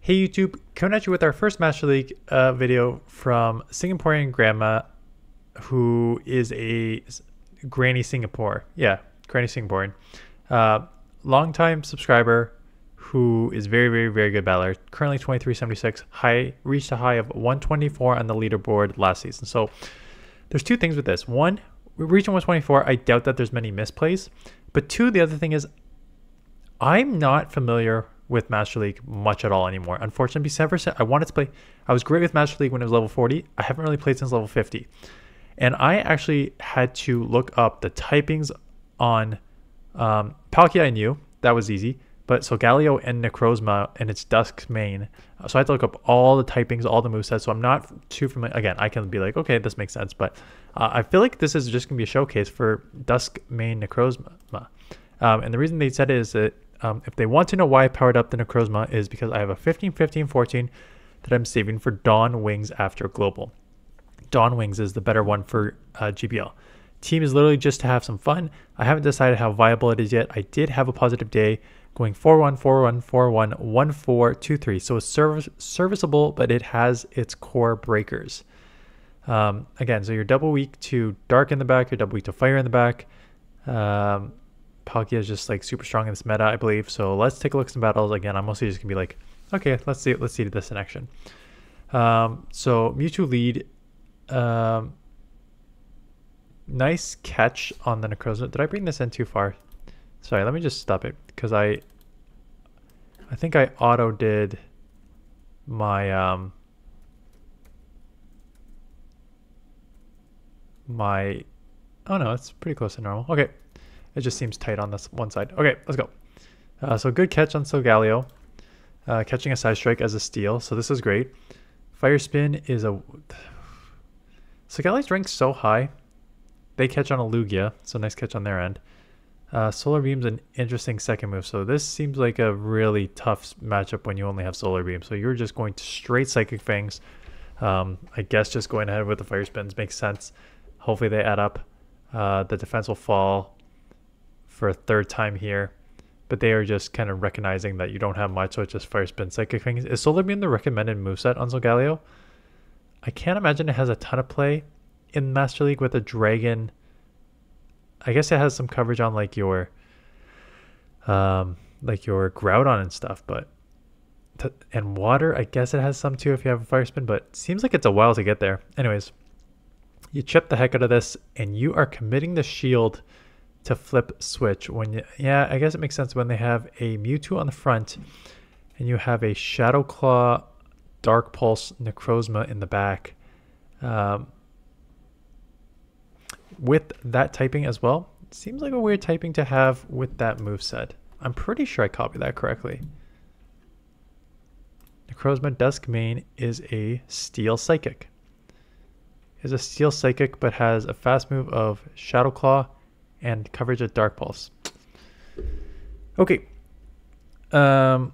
Hey YouTube, coming at you with our first Master League video from Singaporean Grandma, who is a Granny Singapore. Yeah, Granny Singaporean. Uh, Longtime subscriber who is very, very, very good battler. Currently 2376, reached a high of 124 on the leaderboard last season. So there's two things with this. One, reaching 124, I doubt that there's many misplays. But two, the other thing is I'm not familiar with Master League much at all anymore. Unfortunately, I wanted to play. I was great with Master League when it was level 40. I haven't really played since level 50. And I actually had to look up the typings on Palkia. I knew that was easy, but Solgaleo and Necrozma and its Dusk main. So I had to look up all the typings, all the movesets. So I'm not too familiar. Again, I can be like, okay, this makes sense. But I feel like this is just going to be a showcase for Dusk main Necrozma. And the reason they said it is that if they want to know why I powered up the Necrozma is because I have a 15, 15, 14 that I'm saving for Dawn Wings after Global. Dawn Wings is the better one for GBL. Team is literally just to have some fun. I haven't decided how viable it is yet. I did have a positive day going 4-1, 4-1, 4-1, 1-4, 2-3. So it's serviceable, but it has its core breakers. Again, so you're double weak to Dark in the back, you're double weak to Fire in the back. Palkia is just like super strong in this meta, I believe. So let's take a look at some battles. Again, I'm mostly just gonna be like, okay, let's see this in action. So Mewtwo lead. Nice catch on the Necrozma. Did I bring this in too far? Sorry, let me just stop it because I think I auto did my oh no, it's pretty close to normal. Okay. It just seems tight on this one side. Okay, let's go. So good catch on Solgaleo. Catching a side strike as a steal. So this is great. Fire Spin is a... Solgaleo's ranked so high. They catch on a Lugia. So nice catch on their end. Solar Beam's an interesting second move. So this seems like a really tough matchup when you only have Solar Beam. So you're just going to straight Psychic Fangs. I guess just going ahead with the Fire Spins makes sense. Hopefully they add up. The defense will fall for a third time here, but they are just kind of recognizing that you don't have much, so it's just Fire Spin, Psychic Fangs. Is Solar Beam the recommended moveset on Solgaleo? I can't imagine it has a ton of play in Master League with a Dragon. I guess it has some coverage on like your Groudon and stuff, but and Water, I guess it has some too if you have a Fire Spin, but it seems like it's a while to get there. Anyways, you chip the heck out of this, and you are committing the shield to flip switch when you, yeah, I guess it makes sense when they have a Mewtwo on the front and you have a Shadow Claw, Dark Pulse, Necrozma in the back. With that typing as well, it seems like a weird typing to have with that moveset. I'm pretty sure I copied that correctly. Necrozma Dusk main is a Steel Psychic. Is a Steel Psychic but has a fast move of Shadow Claw and coverage of Dark Pulse. Okay. Getting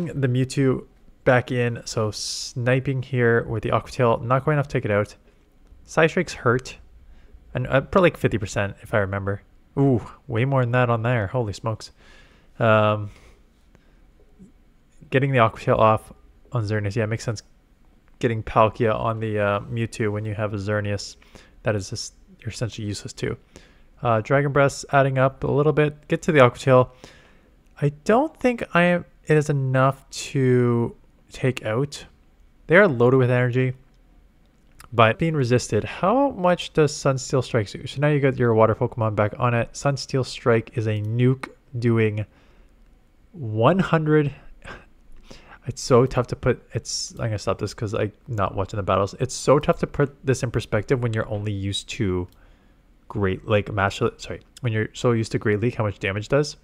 the Mewtwo back in. So sniping here with the Aqua Tail. Not going enough to take it out. Side Strikes hurt. And probably like 50% if I remember. Ooh, way more than that on there. Holy smokes. Getting the Aqua Tail off on Xerneas. Yeah, it makes sense. Getting Palkia on the Mewtwo when you have a Xerneas. That is just... you're essentially useless too. Dragon Breath's adding up a little bit. Get to the Aqua Tail. I don't think it is enough to take out. They are loaded with energy, but being resisted. How much does Sunsteel Strike do? So now you got your water Pokemon back on it. Sunsteel Strike is a nuke doing 100. It's so tough to put, I'm going to stop this because I'm not watching the battles. It's so tough to put this in perspective when you're only used to when you're so used to Great League, how much damage does.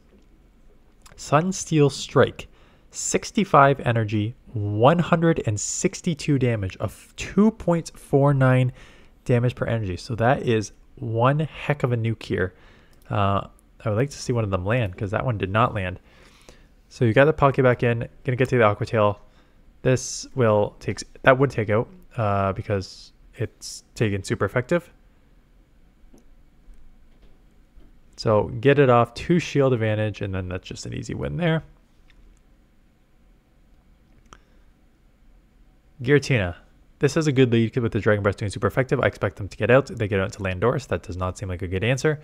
Sunsteel Strike, 65 energy, 162 damage of 2.49 damage per energy. So that is one heck of a nuke here. I would like to see one of them land because that one did not land. So you got the Palkia back in, gonna get to the Aqua Tail. This would take out because it's taken super effective. So get it off, 2 shield advantage, and then that's just an easy win there. Giratina. This is a good lead with the Dragon Breath doing super effective. I expect them to get out. They get out to Landorus. That does not seem like a good answer.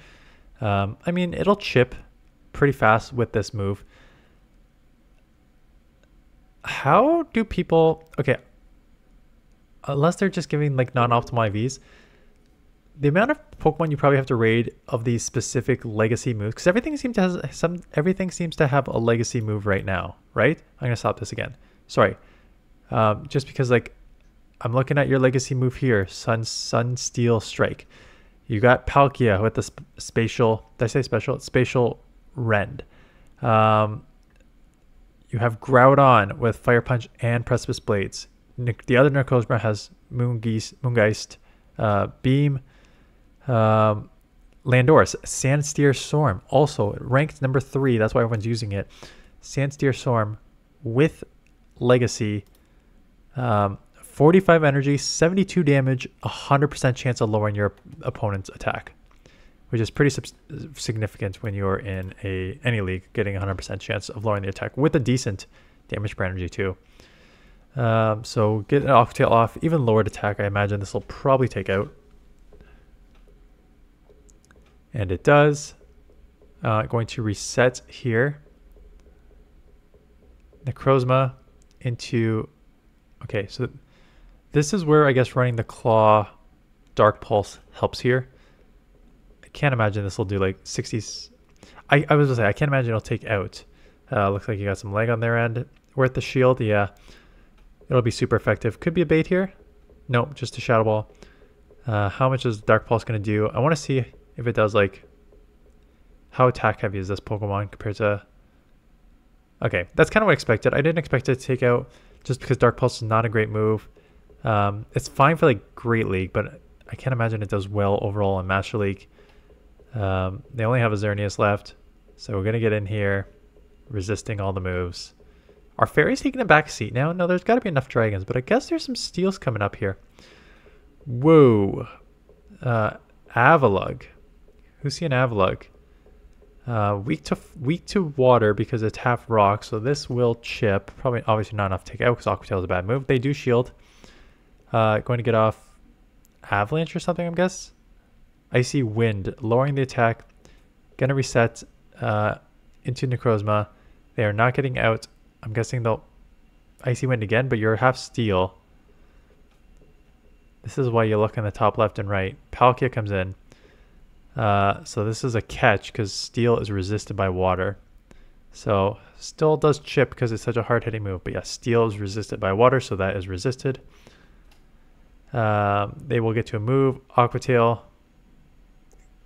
I mean, it'll chip pretty fast with this move. How do people... Okay. Unless they're just giving like non-optimal IVs, the amount of Pokemon you probably have to raid of these specific legacy moves, because everything seems to have a legacy move right now, right? I'm gonna stop this again. Sorry. Just because like I'm looking at your legacy move here, Sun Steel Strike. You got Palkia with the spatial. Did I say special? It's spatial rend. You have Groudon with Fire Punch and Precipice Blades. The other Necrozma has Moongeist, Beam. Landorus, Sandsteer Storm, also ranked number 3. That's why everyone's using it. Sandsteer Storm with Legacy, 45 energy, 72 damage, 100% chance of lowering your opponent's attack, which is pretty significant when you're in any league, getting 100% chance of lowering the attack with a decent damage per energy too. So get an Octail off, even lowered attack. I imagine this will probably take out. And it does. Going to reset here. Necrozma into... Okay, so this is where I guess running the Claw Dark Pulse helps here. I can't imagine this will do like 60s. I was going to say, I can't imagine it'll take out. Looks like you got some leg on their end. Worth the shield, yeah. It'll be super effective. Could be a bait here. Nope, just a Shadow Ball. How much is Dark Pulse going to do? I want to see if it does like... How attack heavy is this Pokemon compared to... Okay, that's kind of what I expected. I didn't expect it to take out just because Dark Pulse is not a great move. It's fine for like Great League, but I can't imagine it does well overall in Master League. They only have a Xerneas left, so we're going to get in here, resisting all the moves. Are fairies taking a back seat now? No, there's got to be enough dragons, but I guess there's some steals coming up here. Whoa. Avalugg. Who's seeing Avalugg? Weak to water because it's half rock, so this will chip. Probably, obviously not enough to take out because Aqua Tail is a bad move. They do shield. Going to get off Avalanche or something, I guess. Icy Wind, lowering the attack. Gonna reset into Necrozma. They are not getting out. I'm guessing they'll Icy Wind again, but you're half steel. This is why you look in the top left and right. Palkia comes in. So this is a catch because steel is resisted by water. So still does chip because it's such a hard-hitting move. But yeah, steel is resisted by water, so that is resisted. They will get to a move. Aqua Tail.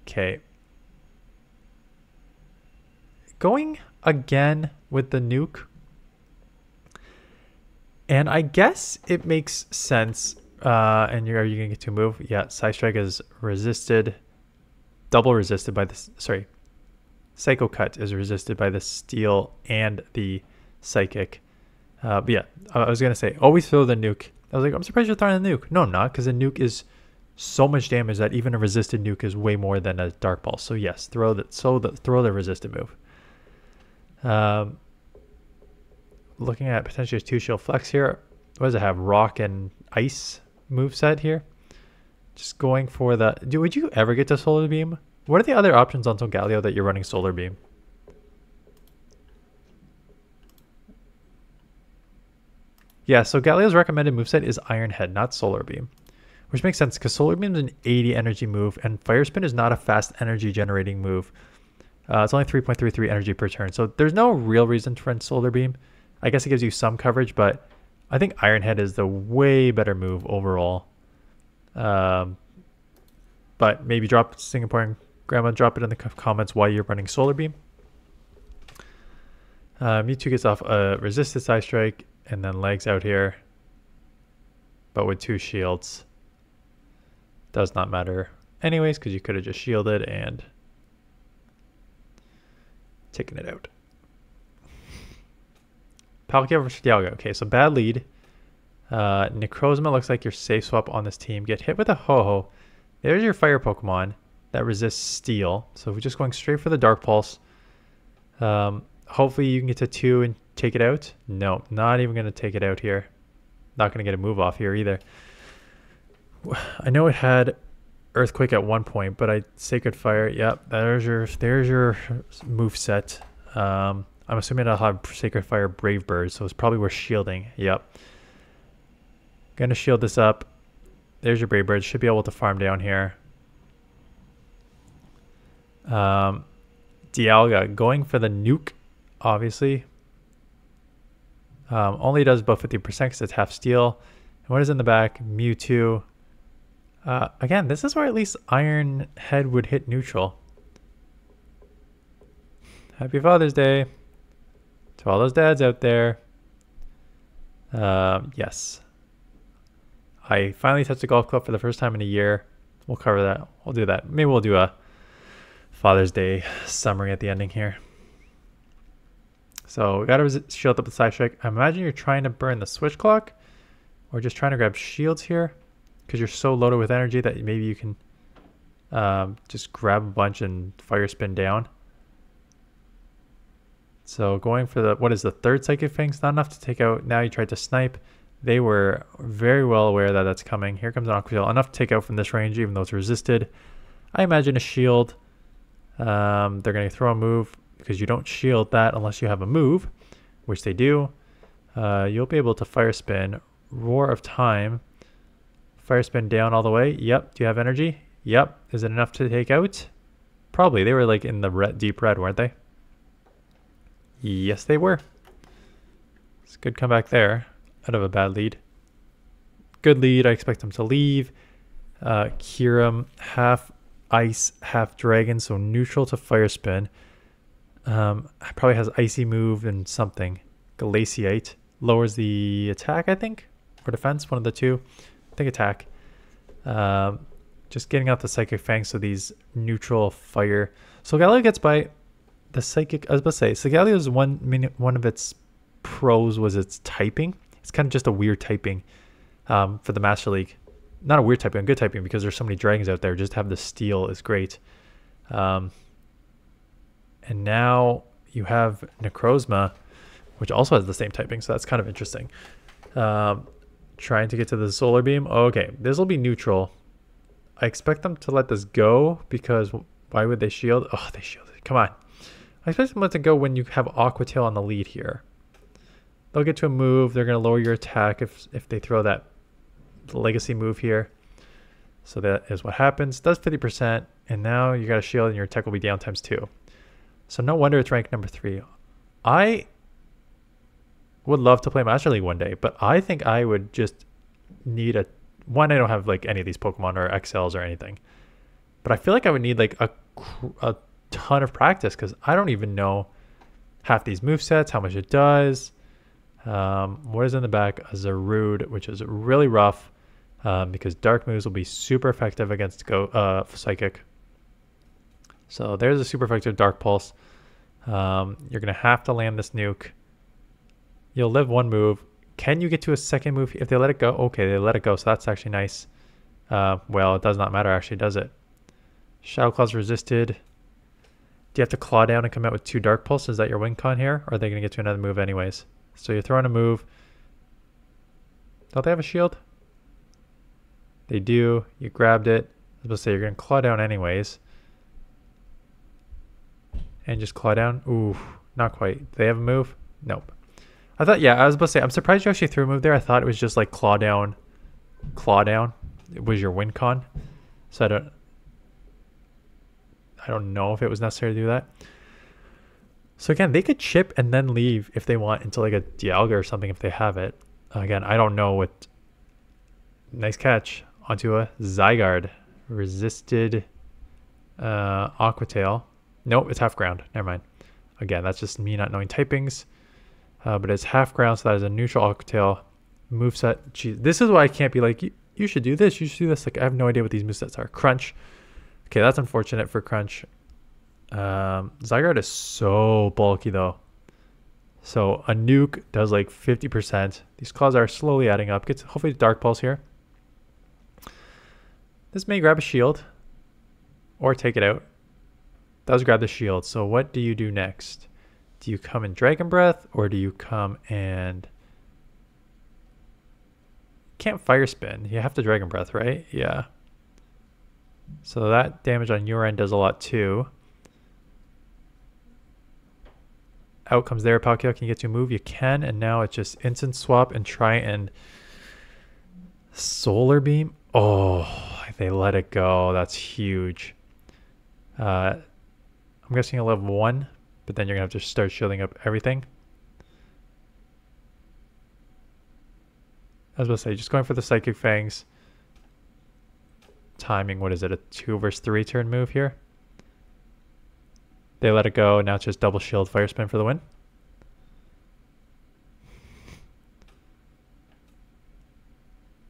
Okay. Going again with the nuke. And I guess it makes sense. And are you going to get to a move? Yeah, Psystrike is resisted. Double resisted by this. Sorry. Psycho Cut is resisted by the steel and the psychic. But yeah, I was going to say, always throw the nuke. I was like, I'm surprised you're throwing the nuke. No, I'm not, because a nuke is so much damage that even a resisted nuke is way more than a Dark Ball. So yes, throw the resisted move. Looking at potentially a 2-shield flex here. What does it have? Rock and Ice moveset here. Just going for the... Would you ever get to Solar Beam? What are the other options on Solgaleo that you're running Solar Beam? Yeah, so Galeo's recommended moveset is Iron Head, not Solar Beam. Which makes sense because Solar Beam is an 80 energy move and Fire Spin is not a fast energy generating move. It's only 3.33 energy per turn. So there's no real reason to run Solar Beam. I guess it gives you some coverage, but I think Iron Head is the way better move overall. But maybe drop Singaporean Grandma, drop it in the comments why you're running Solar Beam. Mewtwo gets off a resisted Psystrike and then legs out here. But with 2 shields. Does not matter anyways because you could have just shielded and taken it out. Palkia versus Dialga. Okay, so bad lead. Necrozma looks like your safe swap on this team. Get hit with a Ho-Oh. There's your fire Pokemon that resists steel. So we're just going straight for the Dark Pulse. Hopefully you can get to 2 and take it out. No, not even going to take it out here. not going to get a move off here either. I know it had Earthquake at one point, but Sacred Fire. Yep, there's your move set. I'm assuming I'll have Sacred Fire Brave Bird, so it's probably worth shielding. Yep. Gonna shield this up. There's your Brave Bird. Should be able to farm down here. Dialga going for the nuke, obviously. Only does about 50% because it's half steel. And what is in the back? Mewtwo. Again, this is where at least Iron Head would hit neutral. Happy Father's Day to all those dads out there. Yes. I finally touched the golf club for the first time in a year. We'll cover that. We'll do that. Maybe we'll do a Father's Day summary at the ending here. So we got to shield up the Side Strike. I imagine you're trying to burn the Switch Clock or just trying to grab shields here because you're so loaded with energy that maybe you can just grab a bunch and Fire Spin down. So going for the, what is the third Psychic Fangs? Not enough to take out. Now you tried to snipe. They were very well aware that that's coming. Here comes an Aqua Tail. Enough to take out from this range even though it's resisted. I imagine a shield. They're going to throw a move because you don't shield that unless you have a move, which they do. You'll be able to Fire Spin. Roar of Time. Fire Spin down all the way. Yep. Do you have energy? Yep. Is it enough to take out? Probably. They were like in the deep red, weren't they? Yes, they were. It's a good comeback there out of a bad lead. Good lead. I expect them to leave. Kyurem, half ice, half dragon, so neutral to Fire Spin. Probably has icy move and something. Glaciate lowers the attack, I think, or defense, one of the two. I think attack. Just getting out the Psychic Fang, so these neutral fire. Solgaleo gets by the Psychic. I was about to say, Solgaleo's one of its pros was its typing. It's kind of just a weird typing for the Master League. Not a weird typing, a good typing because there's so many dragons out there. Just to have the steel is great. And now you have Necrozma, which also has the same typing, so that's kind of interesting. Trying to get to the Solar Beam. Okay, this will be neutral. I expect them to let this go because why would they shield? Oh, they shielded. Come on. I expect them to let it go when you have Aqua Tail on the lead here. They'll get to a move. They're going to lower your attack if they throw that legacy move here. So that is what happens. Does 50%, and now you got a shield and your attack will be down ×2. So no wonder it's ranked number 3. I would love to play Master League one day, but I think I would just need I don't have like any of these Pokemon or XLs or anything, but I feel like I would need like a ton of practice because I don't even know half these movesets, how much it does. What is in the back? A Zarude, which is really rough because dark moves will be super effective against Psychic. So there's a super effective Dark Pulse. You're going to have to land this nuke. You'll live one move. Can you get to a second move if they let it go? Okay, they let it go, so that's actually nice. Well, it does not matter actually, does it? Shadow Claw's resisted. Do you have to claw down and come out with 2 Dark Pulse? Is that your win con here? Or are they going to get to another move anyways? So you're throwing a move. Don't they have a shield? They do. You grabbed it. I was supposed to say you're going to claw down anyways. And just claw down. Ooh, not quite. Do they have a move? Nope. I thought, yeah, I was about to say, I'm surprised you actually threw a move there. I thought it was just like claw down. It was your win con. So I don't know if it was necessary to do that. So again, they could chip and then leave if they want into like a Dialga or something if they have it. Again, I don't know what. Nice catch onto a Zygarde. Resisted Aqua Tail. Nope, it's half ground. Never mind. Again, that's just me not knowing typings. But it's half ground, so that is a neutral Aqua Tail moveset. Jeez, this is why I can't be like, you should do this, you should do this. Like, I have no idea what these movesets are. Crunch. Okay, that's unfortunate for Crunch. Zygarde is so bulky, though. So a nuke does like 50%. These claws are slowly adding up. Gets hopefully Dark Pulse here. This may grab a shield. Or take it out. Does grab the shield. So what do you do next? Do you come in Dragon Breath or do you come and can't Fire Spin. You have to Dragon Breath, right? Yeah. So that damage on your end does a lot too. Out comes there. Palkia, can you get to move? You can, and now it's just instant swap and try and Solar Beam. Oh, they let it go. That's huge. I'm guessing a level 1, but then you're going to have to start shielding up everything. I was about to say, just going for the Psychic Fangs. Timing, what is it? A 2 versus 3 turn move here? They let it go. Now it's just double shield Fire Spin for the win.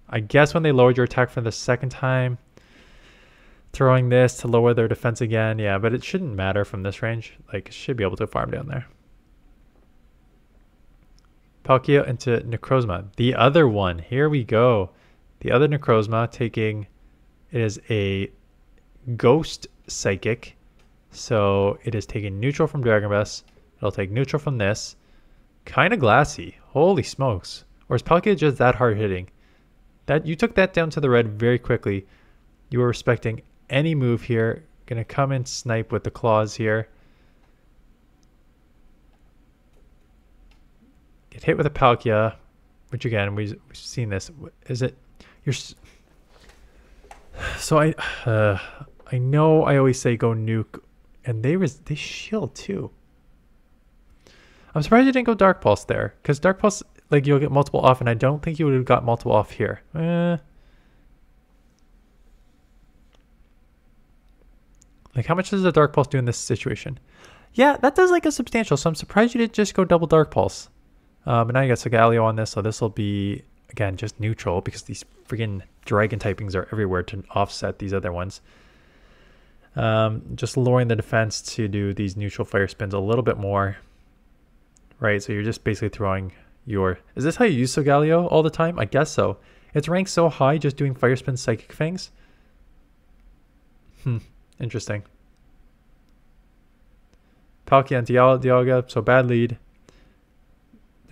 I guess when they lowered your attack for the second time, throwing this to lower their defense again. Yeah, but it shouldn't matter from this range. Like, should be able to farm down there. Palkia into Necrozma. The other one. Here we go. The other Necrozma taking... It is a Ghost Psychic. So it is taking neutral from Dragon Breath. It'll take neutral from this. Kind of glassy. Holy smokes. Or is Palkia just that hard hitting? That you took that down to the red very quickly. You were respecting any move here. Gonna come and snipe with the claws here. Get hit with a Palkia, which again we've seen this. Is it? You're. So I know I always say go nuke, and they shield too. I'm surprised you didn't go Dark Pulse there, because Dark Pulse, like, you'll get multiple off, and I don't think you would have got multiple off here. Like, how much does a Dark Pulse do in this situation? Yeah, that does like a substantial, so I'm surprised you didn't just go double Dark Pulse. But now you got Solgaleo on this, so this will be, again, just neutral, because these freaking dragon typings are everywhere to offset these other ones. Just lowering the defense to do these neutral Fire Spins a little bit more. Right, so you're just basically throwing your... Is this how you use Solgaleo all the time? I guess so. It's ranked so high just doing Fire Spin Psychic Fangs. Interesting. Palkia and Dialga, so bad lead.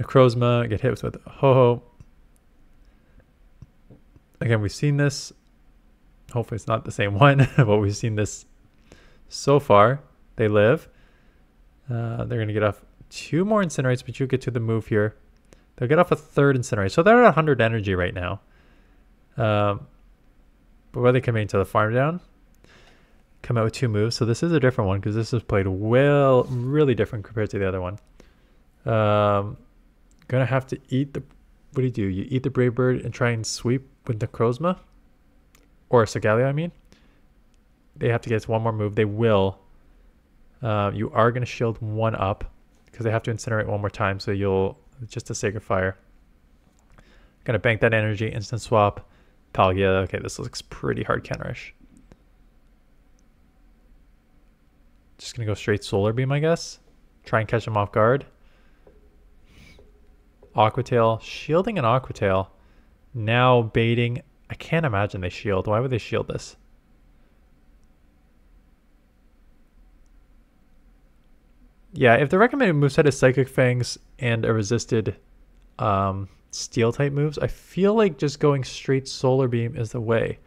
Necrozma, get hit with Ho-Oh. Again, we've seen this. Hopefully it's not the same one, but we've seen this so far. They live. They're going to get off 2 more Incinerates, but you get to the move here. They'll get off a 3rd Incinerate. So they're at 100 energy right now. But where they come into the farm down, come out with 2 moves. So this is a different one because this is played really different compared to the other one. Gonna have to eat the... What do? You eat the Brave Bird and try and sweep with Necrozma? Or Solgaleo, I mean. They have to get 1 more move. They will. You are going to shield 1 up because they have to incinerate 1 more time. So you'll... Just a Sacred Fire. Gonna bank that energy. Instant swap. Palkia. Okay, this looks pretty hard counterish. Just gonna go straight Solar Beam, I guess. Try and catch them off guard. Aqua Tail. Shielding an Aqua Tail. Now baiting. I can't imagine they shield. Why would they shield this? Yeah, if the recommended moveset is Psychic Fangs and a resisted Steel type moves, I feel like just going straight Solar Beam is the way.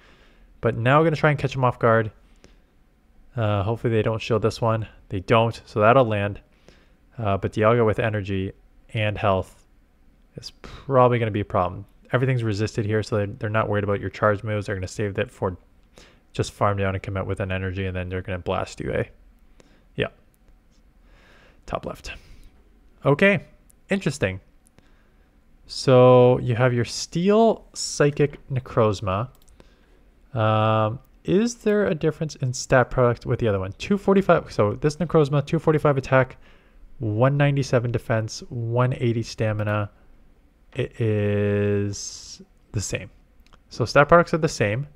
But now we're going to try and catch them off guard. Hopefully they don't shield this one. They don't, so that'll land. But Dialga with energy and health is probably going to be a problem. Everything's resisted here, so they're not worried about your charge moves. They're going to save that for just farm down and come out with an energy, and then they're going to blast you, eh? Yeah. Top left. Okay, interesting. So you have your Steel Psychic Necrozma. Is there a difference in stat product with the other one? 245. So this Necrozma, 245 attack, 197 defense, 180 stamina. It is the same. So stat products are the same.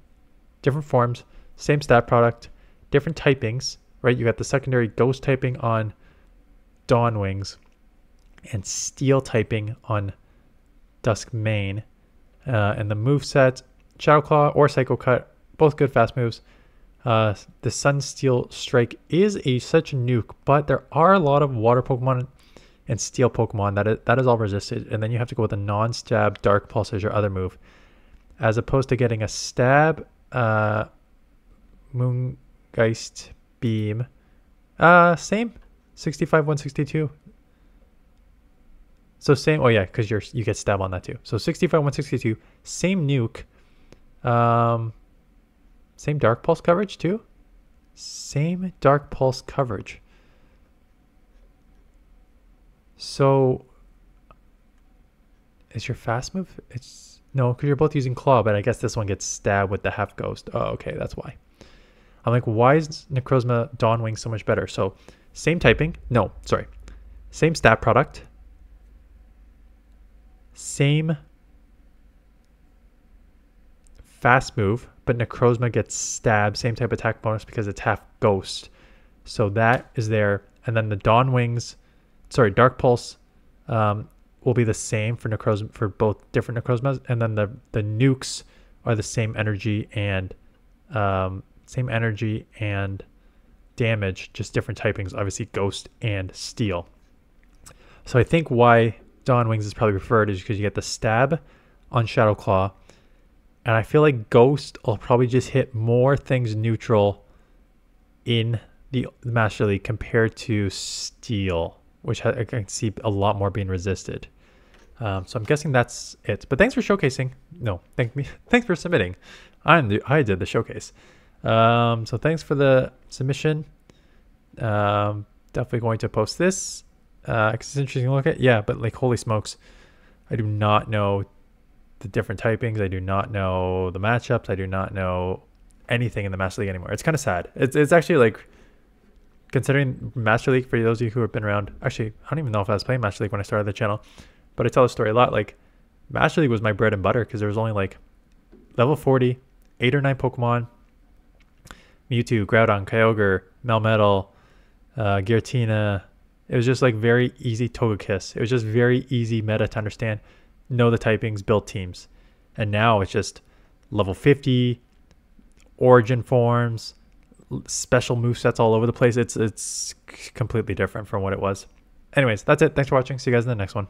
Different forms, same stat product, different typings, right? You got the secondary Ghost typing on Dawn Wings and Steel typing on Dusk Mane. And the moveset, Shadow Claw or Psycho Cut, both good fast moves. The Sun Steel Strike is such a nuke, but there are a lot of water Pokemon and Steel Pokemon that is all resisted. And then you have to go with a non-stab Dark Pulse as your other move. as opposed to getting a stab, Moongeist beam. Same, 65, 162. So same. Oh yeah, because you get stab on that too. So 65, 162. Same nuke. Same dark pulse coverage too. Same dark pulse coverage. So is your fast move? It's no, because you're both using claw, but I guess this one gets stabbed with the half ghost. Oh, okay, that's why. I'm like, why is Necrozma Dawnwing so much better? So same typing. No, sorry. Same stat product. Same fast move, but Necrozma gets stabbed. Same type attack bonus because it's half ghost. So that is there. And then the Dawnwings, sorry, Dark Pulse will be the same for Necrozma, for both different Necrozmas. And then the nukes are the same energy and damage, just different typings, obviously ghost and steel. So I think why Dawnwings is probably preferred is because you get the stab on Shadow Claw, and I feel like ghost will probably just hit more things neutral in the Master League compared to steel, which I can see a lot more being resisted. So I'm guessing that's it. But thanks for showcasing. No, thanks for submitting. I did the showcase. So thanks for the submission. Definitely going to post this because it's interesting to look at. Yeah, but like, holy smokes, I do not know the different typings. I do not know the matchups. I do not know anything in the Master League anymore. It's kind of sad. It's actually like, considering Master League, for those of you who have been around, actually, I don't even know if I was playing Master League when I started the channel, but I tell the story a lot. Like, Master League was my bread and butter because there was only like level 40, 8 or 9 Pokemon, Mewtwo, Groudon, Kyogre, Melmetal, Giratina. It was just like very easy. Togekiss. It was just very easy meta to understand, know the typings, build teams. And now it's just level 50, origin forms, special movesets all over the place. It's completely different from what it was. Anyways, that's it. Thanks for watching. See you guys in the next one.